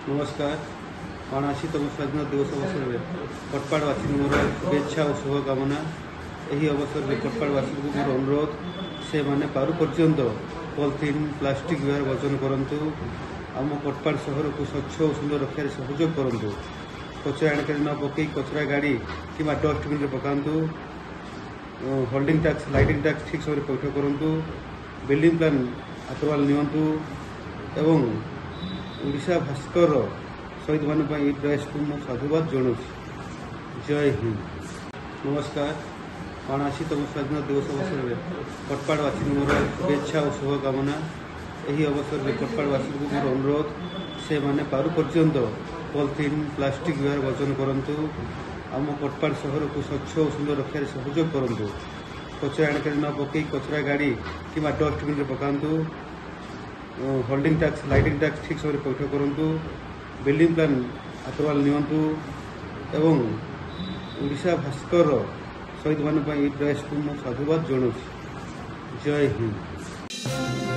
नमस्कार। 79तम स्वाधीनता दिवस अवसर में कटपाड़वासी मोर शुभेच्छा और शुभकामना। यही अवसर में कटपाड़वासी को मोर अनुरोध से माने पारु पर्यंत पॉलिथीन प्लास्टिक व्यवहार वर्जन करंतु। आम कटपाड़ सहर को स्वच्छ और सुंदर रखार सहयोग करंतु। कचरा आणिक न पकई कचरा गाड़ी कि डस्टबिन में पकातु। होल्डिंग टैक्स लाइटिंग टैक्स ठीक समय पैठ करंतु। बिल्डिंग प्लान अप्रुवाल नियंतु एवं ओडिशा भास्कर शहीद मान प्रयास को मुझे साधुवाद जनाऊँ। जय हिंद। नमस्कार। 79तम स्वाधीनता दिवस अवसर में कटपाड़वासी मोर शुभेच्छा और शुभकामना। यही अवसर में कटपाड़वासी को मोर अनुरोध से माने पारु पर्यंत पॉलिथीन प्लास्टिक व्यवहार वर्जन करंतु। आम कटपाड़ सहर को स्वच्छ और सुंदर रखार सहयोग करंतु। कचरा आणिक न पकई कचरा गाड़ी कि डस्टबिन में पकातु। होल्डिंग टैक्स लाइटिंग टैक्स ठीक समय पैठ करंतु। बिल्डिंग प्लान अप्रुवाल नियंतु एवं ओडिशा भास्कर शहीद मान प्रयास को मुझे साधुवाद जनाऊँ। जय हिंद।